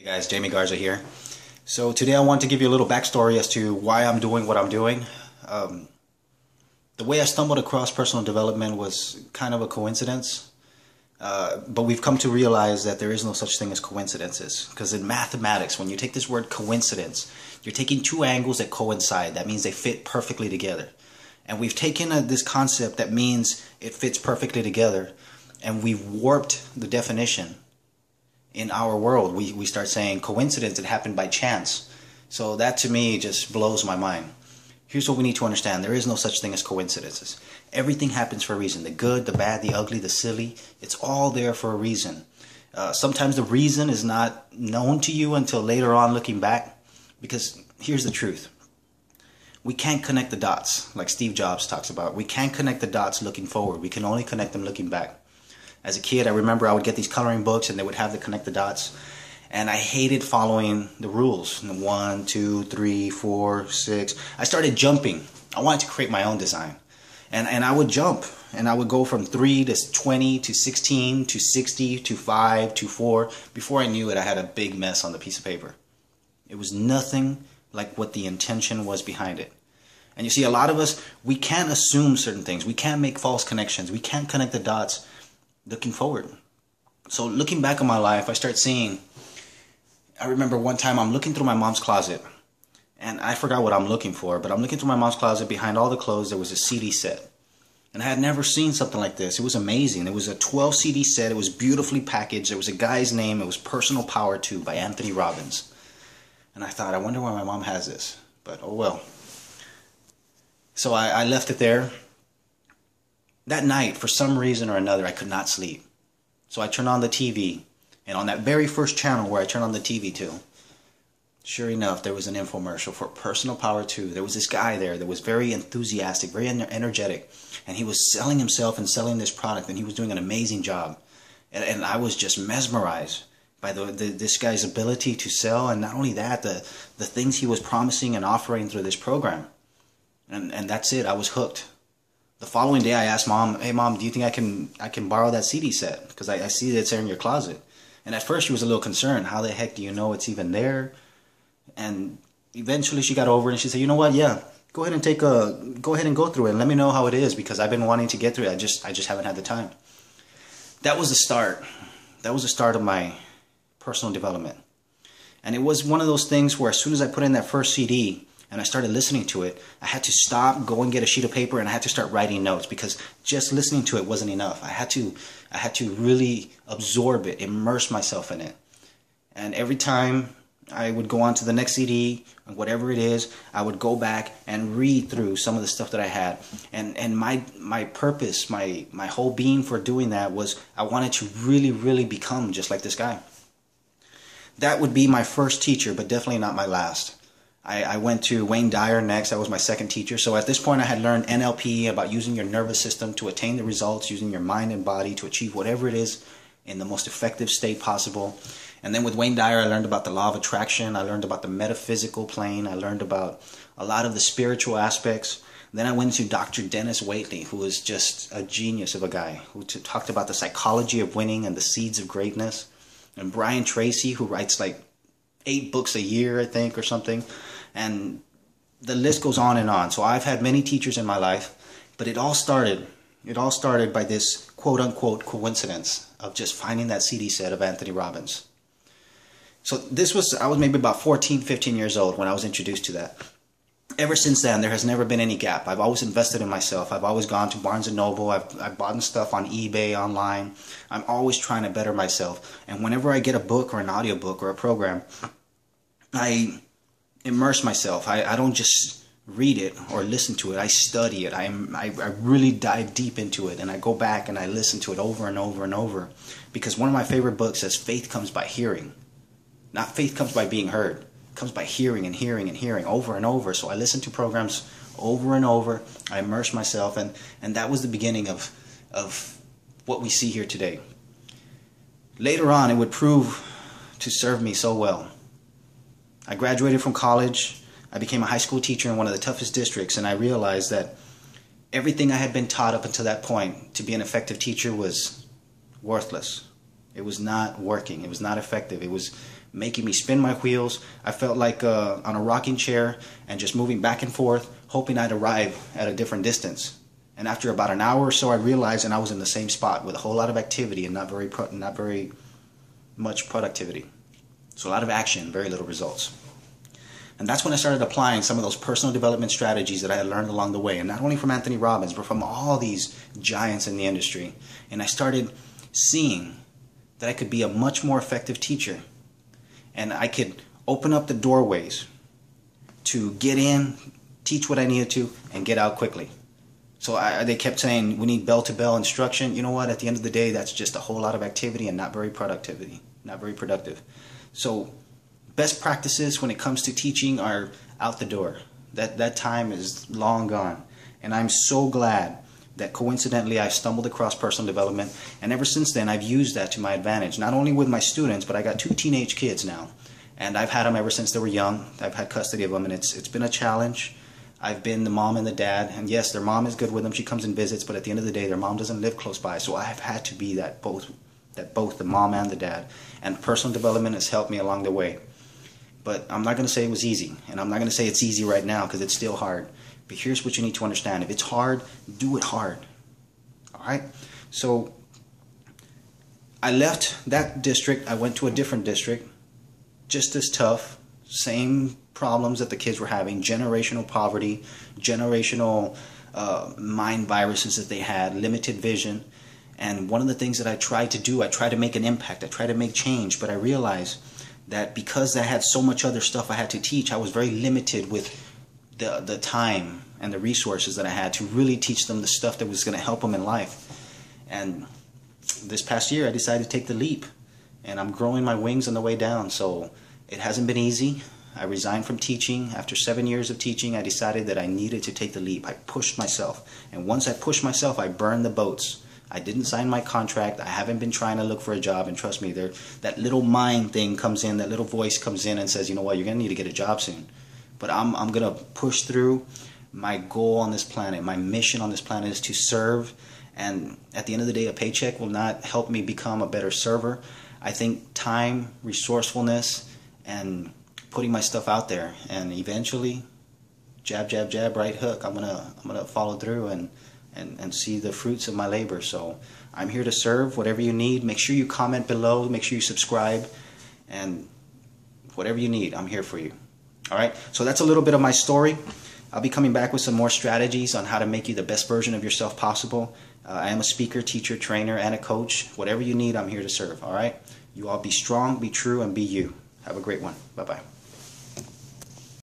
Hey guys, Jamie Garza here. So today I want to give you a little backstory as to why I'm doing what I'm doing. The way I stumbled across personal development was kind of a coincidence, but we've come to realize that there is no such thing as coincidences. Because in mathematics, when you take this word coincidence, you're taking two angles that coincide. That means they fit perfectly together. And we've taken this concept that means it fits perfectly together, and we've warped the definition. In our world, we start saying coincidence, it happened by chance. So that to me just blows my mind. Here's what we need to understand. There is no such thing as coincidences. Everything happens for a reason. The good, the bad, the ugly, the silly. It's all there for a reason. Sometimes the reason is not known to you until later on looking back. Because here's the truth. We can't connect the dots like Steve Jobs talks about. We can't connect the dots looking forward. We can only connect them looking back. As a kid, I remember I would get these coloring books and they would have to connect the dots. And I hated following the rules. 1, 2, 3, 4, 6. I started jumping. I wanted to create my own design. And I would jump. And I would go from 3 to 20 to 16 to 60 to 5 to 4. Before I knew it, I had a big mess on the piece of paper. It was nothing like what the intention was behind it. And you see, a lot of us, we can't assume certain things. We can't make false connections. We can't connect the dots looking forward. So looking back on my life, I start seeing, I remember one time I'm looking through my mom's closet, and I forgot what I'm looking for, but I'm looking through my mom's closet. Behind all the clothes, there was a CD set. And I had never seen something like this. It was amazing. It was a 12 CD set. It was beautifully packaged. There was a guy's name. It was Personal Power 2 by Anthony Robbins. And I thought, I wonder why my mom has this. But oh well. So I left it there. That night, for some reason or another, I could not sleep. So I turned on the TV. And on that very first channel where I turned on the TV to, sure enough, there was an infomercial for Personal Power 2. There was this guy there that was very enthusiastic, very energetic. And he was selling himself and selling this product. And he was doing an amazing job. And I was just mesmerized by this guy's ability to sell. And not only that, the things he was promising and offering through this program. And that's it. I was hooked. The following day, I asked Mom, "Hey, Mom, do you think I can borrow that CD set? Because I see that it's there in your closet." And at first, she was a little concerned. How the heck do you know it's even there? And eventually, she got over it and she said, "You know what? Yeah, go ahead and go through it and let me know how it is, because I've been wanting to get through it. I just haven't had the time." That was the start. That was the start of my personal development. And it was one of those things where as soon as I put in that first CD, and I started listening to it, I had to stop, go and get a sheet of paper, and I had to start writing notes, because just listening to it wasn't enough. I had to really absorb it, immerse myself in it. And every time I would go on to the next CD, or whatever it is, I would go back and read through some of the stuff that I had. And my purpose, my whole being for doing that was I wanted to really become just like this guy. That would be my first teacher, but definitely not my last. I went to Wayne Dyer next. That was my second teacher. So at this point, I had learned NLP, about using your nervous system to attain the results, using your mind and body to achieve whatever it is in the most effective state possible. And then with Wayne Dyer, I learned about the law of attraction. I learned about the metaphysical plane. I learned about a lot of the spiritual aspects. Then I went to Dr. Dennis Waitley, who was just a genius of a guy, who talked about the psychology of winning and the seeds of greatness. And Brian Tracy, who writes like 8 books a year, I think, or something. And the list goes on and on. So I've had many teachers in my life, but it all started by this quote-unquote coincidence of just finding that CD set of Anthony Robbins. So I was maybe about 14, 15 years old when I was introduced to that. Ever since then, there has never been any gap. I've always invested in myself. I've always gone to Barnes & Noble. I've bought stuff on eBay, online. I'm always trying to better myself. And whenever I get a book or an audiobook or a program, I immerse myself. I don't just read it or listen to it. I study it. I really dive deep into it, and I go back and I listen to it over and over and over. Because one of my favorite books says faith comes by hearing. Not faith comes by being heard. It comes by hearing and hearing and hearing over and over. So I listen to programs over and over. I immerse myself, and that was the beginning of what we see here today. Later on, it would prove to serve me so well. I graduated from college. I became a high school teacher in one of the toughest districts, and I realized that everything I had been taught up until that point to be an effective teacher was worthless. It was not working. It was not effective. It was making me spin my wheels. I felt like on a rocking chair and just moving back and forth, hoping I'd arrive at a different distance. And after about an hour or so, I realized and I was in the same spot with a whole lot of activity and not very much productivity. So a lot of action, very little results. And that's when I started applying some of those personal development strategies that I had learned along the way, and not only from Anthony Robbins, but from all these giants in the industry. And I started seeing that I could be a much more effective teacher, and I could open up the doorways to get in, teach what I needed to, and get out quickly. So they kept saying, we need bell-to-bell instruction. You know what? At the end of the day, that's just a whole lot of activity and not very productive. So best practices when it comes to teaching are out the door. That time is long gone. And I'm so glad that coincidentally I stumbled across personal development, and ever since then I've used that to my advantage, not only with my students, but I got 2 teenage kids now, and I've had them ever since they were young. I've had custody of them, and it's been a challenge. I've been the mom and the dad, and yes, their mom is good with them. She comes and visits, but at the end of the day, their mom doesn't live close by, so I've had to be both the mom and the dad, and personal development has helped me along the way. But I'm not going to say it was easy, and I'm not going to say it's easy right now because it's still hard. But here's what you need to understand. If it's hard, do it hard. All right? So I left that district. I went to a different district, just as tough, same problems that the kids were having, generational poverty, generational mind viruses that they had, limited vision. And one of the things that I tried to do, I tried to make an impact, I tried to make change, but I realized that because I had so much other stuff I had to teach, I was very limited with the time and the resources that I had to really teach them the stuff that was going to help them in life. And this past year I decided to take the leap, and I'm growing my wings on the way down. So it hasn't been easy. I resigned from teaching. After 7 years of teaching, I decided that I needed to take the leap. I pushed myself, and once I pushed myself, I burned the boats. I didn't sign my contract. I haven't been trying to look for a job, and trust me, that little mind thing comes in, that little voice comes in and says, you know what, you're going to need to get a job soon. But I'm going to push through. My goal on this planet, my mission on this planet is to serve, and at the end of the day, a paycheck will not help me become a better server. I think time, resourcefulness, and putting my stuff out there, and eventually, jab, jab, jab, right hook, I'm gonna follow through and see the fruits of my labor. So I'm here to serve. Whatever you need, make sure you comment below, make sure you subscribe, and whatever you need, I'm here for you. All right, so that's a little bit of my story. I'll be coming back with some more strategies on how to make you the best version of yourself possible. I am a speaker, teacher, trainer, and a coach. Whatever you need, I'm here to serve. All right, you all be strong, be true, and be you. Have a great one. Bye-bye.